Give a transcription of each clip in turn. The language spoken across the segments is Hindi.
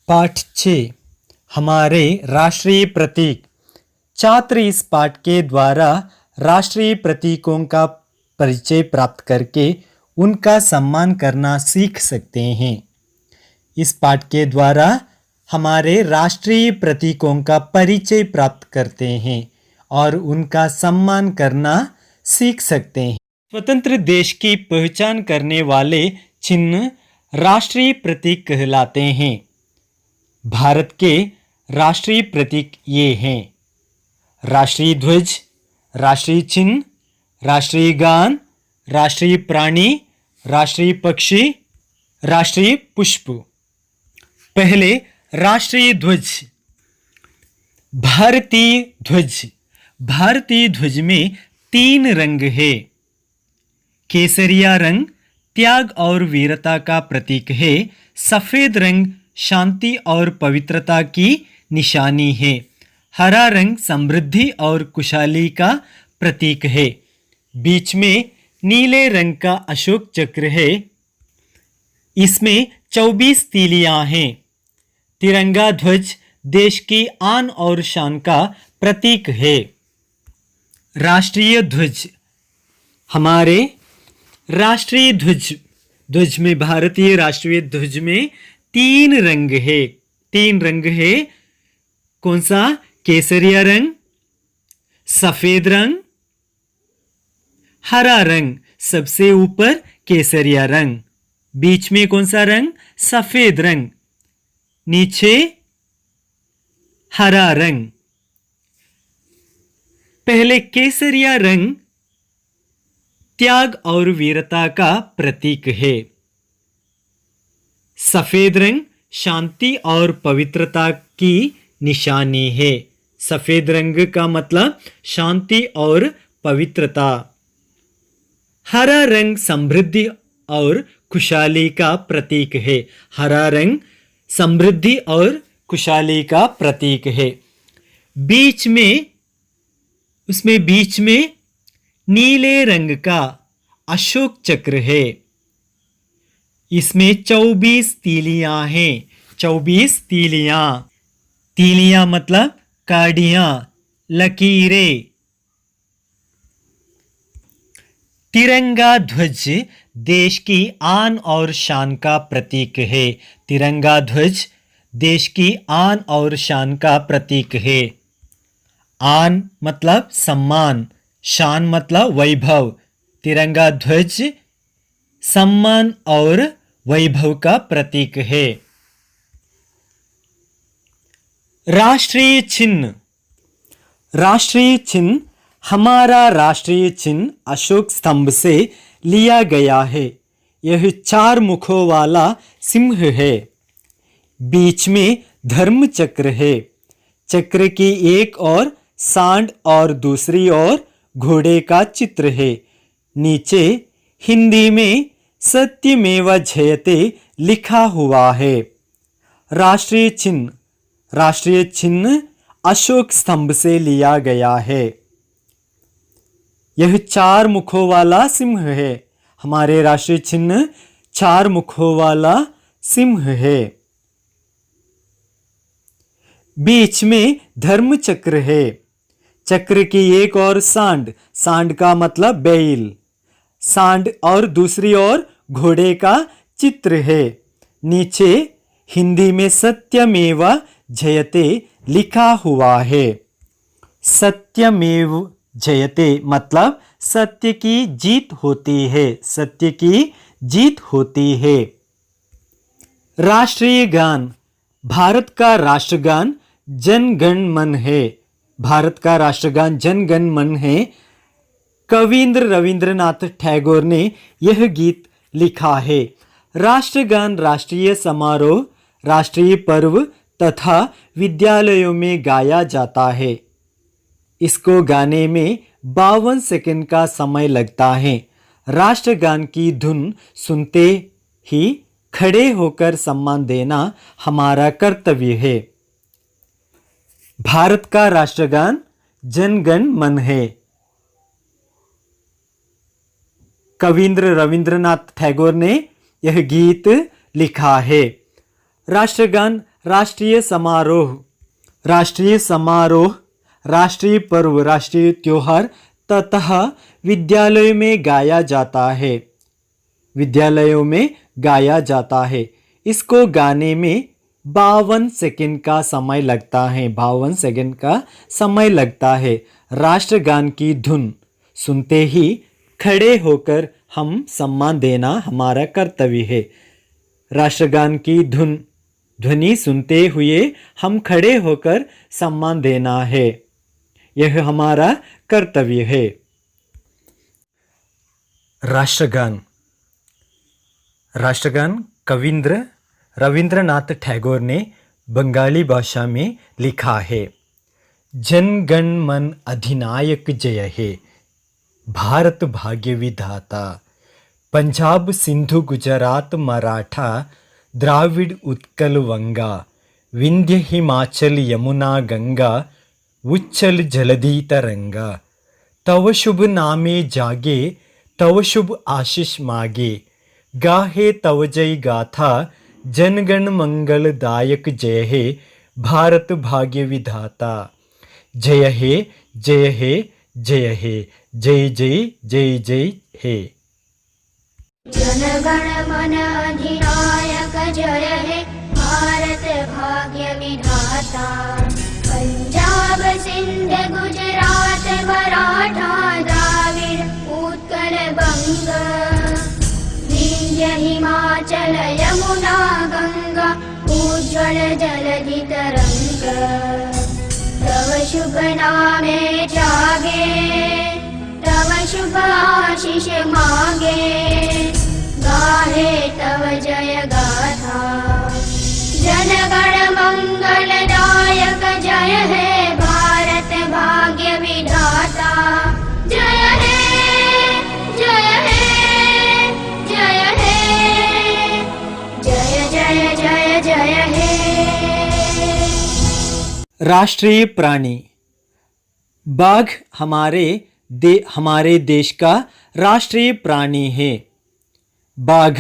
पाठ 6 हमारे राष्ट्रीय प्रतीक। छात्र इस पाठ के द्वारा राष्ट्रीय प्रतीकों का परिचय प्राप्त करके उनका सम्मान करना सीख सकते हैं। इस पाठ के द्वारा हमारे राष्ट्रीय प्रतीकों का परिचय प्राप्त करते हैं और उनका सम्मान करना सीख सकते हैं। स्वतंत्र देश की पहचान करने वाले चिन्ह राष्ट्रीय प्रतीक कहलाते हैं। भारत के राष्ट्रीय प्रतीक ये हैं: राष्ट्रीय ध्वज, राष्ट्रीय चिन्ह, राष्ट्रीय गान, राष्ट्रीय प्राणी, राष्ट्रीय पक्षी, राष्ट्रीय पुष्प। पहले राष्ट्रीय ध्वज। भारतीय ध्वज। भारतीय ध्वज में 3 रंग है। केसरिया रंग त्याग और वीरता का प्रतीक है। सफेद रंग शांति और पवित्रता की निशानी है। हरा रंग समृद्धि और खुशहाली का प्रतीक है। बीच में नीले रंग का अशोक चक्र है। इसमें 24 तीलियां हैं। तिरंगा ध्वज देश की आन और शान का प्रतीक है। राष्ट्रीय ध्वज। हमारे राष्ट्रीय ध्वज में, भारतीय राष्ट्रीय ध्वज में 3 रंग है। 3 रंग है। कौन सा? केसरिया रंग, सफेद रंग, हरा रंग। सबसे ऊपर केसरिया रंग, बीच में कौन सा रंग? सफेद रंग, नीचे हरा रंग। पहले केसरिया रंग त्याग और वीरता का प्रतीक है। सफेद रंग शांति और पवित्रता की निशानी है। सफेद रंग का मतलब शांति और पवित्रता। हरा रंग समृद्धि और खुशहाली का प्रतीक है। हरा रंग समृद्धि और खुशहाली का प्रतीक है। बीच में नीले रंग का अशोक चक्र है। इसमें 24 तीलियां हैं। 24 तीलियां। तीलियां मतलब काड़ियां, लकीरें। तिरंगा ध्वज देश की आन और शान का प्रतीक है। तिरंगा ध्वज देश की आन और शान का प्रतीक है। आन मतलब सम्मान, शान मतलब वैभव। तिरंगा ध्वज सम्मान और वैभव का प्रतीक है। राष्ट्रीय चिन्ह। राष्ट्रीय चिन्ह। हमारा राष्ट्रीय चिन्ह अशोक स्तंभ से लिया गया है। यह 4 मुखों वाला सिंह है। बीच में धर्म चक्र है। चक्र की एक ओर सांड और दूसरी ओर घोड़े का चित्र है। नीचे हिंदी में सत्यमेव जयते लिखा हुआ है। राष्ट्रीय चिन्ह। राष्ट्रीय चिन्ह अशोक स्तंभ से लिया गया है। यह 4 मुखों वाला सिंह है। हमारे राष्ट्रीय चिन्ह 4 मुखों वाला सिंह है। बीच में धर्म चक्र है। चक्र की एक ओर सांड, सांड का मतलब बैल, सांड और दूसरी ओर घोड़े का चित्र है। नीचे हिंदी में सत्यमेव जयते लिखा हुआ है। सत्यमेव जयते मतलब सत्य की जीत होती है। सत्य की जीत होती है। राष्ट्रीय गान। भारत का राष्ट्रगान जन गण मन है। भारत का राष्ट्रगान जन गण मन है। कविंद्र रविंद्रनाथ टैगोर ने यह गीत लिखा है। राष्ट्रगान राष्ट्रीय समारोह, राष्ट्रीय पर्व तथा विद्यालयों में गाया जाता है। इसको गाने में 52 सेकंड का समय लगता है। राष्ट्रगान की धुन सुनते ही खड़े होकर सम्मान देना हमारा कर्तव्य है। भारत का राष्ट्रगान जन गण मन है। कविंद्र रविंद्रनाथ टैगोर ने यह गीत लिखा है। राष्ट्रगान राष्ट्रीय समारोह, राष्ट्रीय समारोह, राष्ट्रीय पर्व, राष्ट्रीय त्योहार तथा विद्यालयों में गाया जाता है, विद्यालयों में गाया जाता है। इसको गाने में 52 सेकंड का समय लगता है, 52 सेकंड का समय लगता है। राष्ट्रगान की धुन सुनते ही खड़े होकर हम सम्मान देना हमारा कर्तव्य है। राष्ट्रगान की धुन ध्वनि सुनते हुए हम खड़े होकर सम्मान देना है, यह हमारा कर्तव्य है। राष्ट्रगान, राष्ट्रगान कविंद्र रविंद्रनाथ टैगोर ने बंगाली भाषा में लिखा है। जन गण मन अधिनायक जय हे, भारत भाग्य विधाता, पंजाब सिंधु गुजरात मराठा द्राविड़ उत्कल वंगा, विंध्य हिमाचल यमुना गंगा, उच्चल जलधि तरंगा, तव शुभ नामे जागे, तव शुभ आशीष मागे, गाहे तव जय गाथा, जनगण मंगलदायक जय हे, भारत भाग्य विधाता। जय हे जय हे जय हे, जय जय जय जय हे। जनगण मन अधिनायक जय हे, भारत भाग्य विधाता, पंजाब सिंध गुजरात मराठा द्राविड़ उत्कल बंग, विंध्य हिमाचल यमुना गंगा, उज्ज्वल जलधि तरंग, तव शुभ नामे जागे, तव शुभ आशीष मागे, गाहे तव जय गाथा, जनगण मंगलदायक जय हे, भारत भाग्य विधाता। जय हे जय हे जय हे, जय जय जय जय हे। राष्ट्रीय प्राणी, बाघ हमारे देश का राष्ट्रीय प्राणी है। बाघ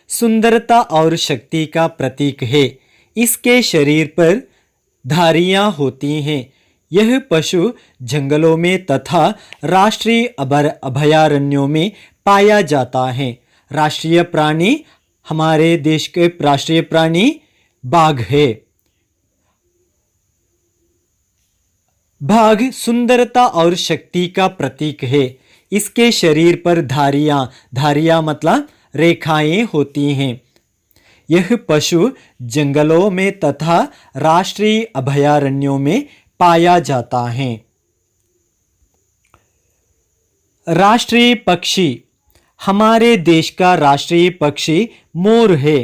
सुंदरता और शक्ति का प्रतीक है। इसके शरीर पर धारियां होती हैं। यह पशु जंगलों में तथा राष्ट्रीय अभयारण्यों में पाया जाता है। राष्ट्रीय प्राणी, हमारे देश के राष्ट्रीय प्राणी बाघ है। बाघ सुंदरता और शक्ति का प्रतीक है। इसके शरीर पर धारियां मतलब रेखाएं होती हैं। यह पशु जंगलों में तथा राष्ट्रीय अभयारण्यों में पाया जाता है। राष्ट्रीय पक्षी, हमारे देश का राष्ट्रीय पक्षी मोर है।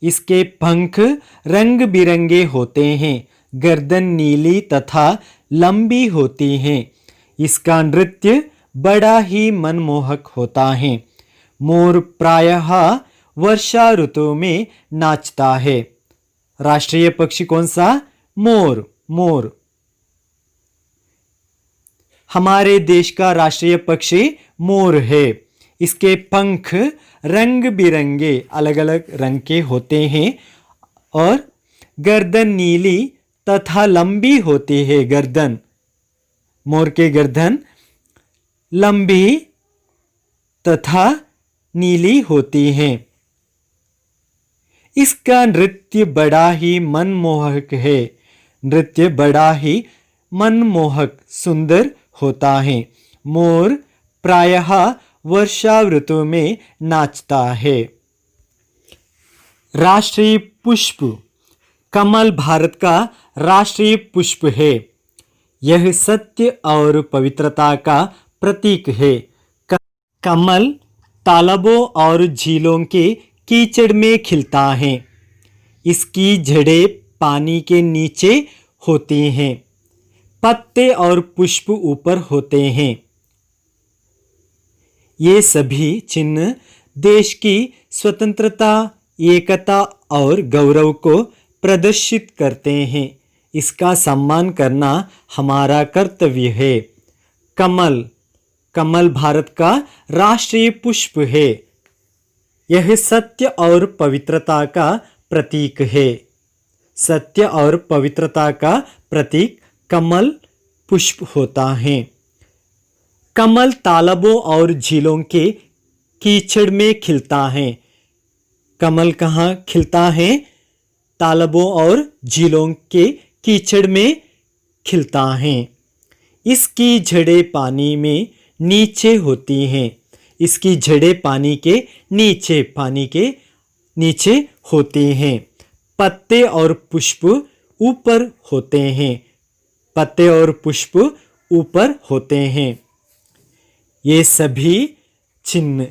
इसके पंख रंग बिरंगे होते हैं। गर्दन नीली तथा लंबी होती है। इसका नृत्य बड़ा ही मनमोहक होता है। मोर प्रायः वर्षा ऋतु में नाचता है। राष्ट्रीय पक्षी कौन सा? मोर। मोर हमारे देश का राष्ट्रीय पक्षी मोर है। इसके पंख रंग बिरंगे अलग अलग रंग के होते हैं और गर्दन नीली तथा लंबी होती है। गर्दन, मोर के गर्दन लंबी तथा नीली होती है। इसका नृत्य बड़ा ही मनमोहक है। नृत्य बड़ा ही मनमोहक सुंदर होता है। मोर प्रायः वर्षा ऋतु में नाचता है। राष्ट्रीय पुष्प, कमल भारत का राष्ट्रीय पुष्प है। यह सत्य और पवित्रता का प्रतीक है। कमल तालाबों और झीलों के कीचड़ में खिलता है। इसकी जड़ें पानी के नीचे होती हैं। पत्ते और पुष्प ऊपर होते हैं। ये सभी चिन्ह देश की स्वतंत्रता, एकता और गौरव को प्रदर्शित करते हैं। इसका सम्मान करना हमारा कर्तव्य है। कमल, कमल भारत का राष्ट्रीय पुष्प है। यह सत्य और पवित्रता का प्रतीक है। सत्य और पवित्रता का प्रतीक कमल पुष्प होता है। कमल तालाबों और झीलों के कीचड़ में खिलता है। कमल कहाँ खिलता है? तालाबों और झीलों के कीचड़ में खिलता है। इसकी जड़ें पानी में नीचे होती हैं। इसकी जड़ें पानी के नीचे होते हैं। पत्ते और पुष्प ऊपर होते हैं। पत्ते और पुष्प ऊपर होते हैं। ये सभी चिन्ह,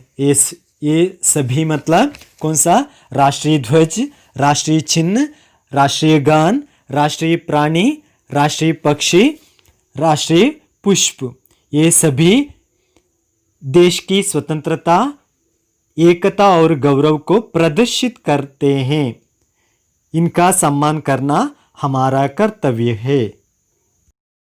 ये सभी मतलब कौन सा? राष्ट्रीय ध्वज, राष्ट्रीय चिन्ह, राष्ट्रीय गान, राष्ट्रीय प्राणी, राष्ट्रीय पक्षी, राष्ट्रीय पुष्प, ये सभी देश की स्वतंत्रता, एकता और गौरव को प्रदर्शित करते हैं। इनका सम्मान करना हमारा कर्तव्य है।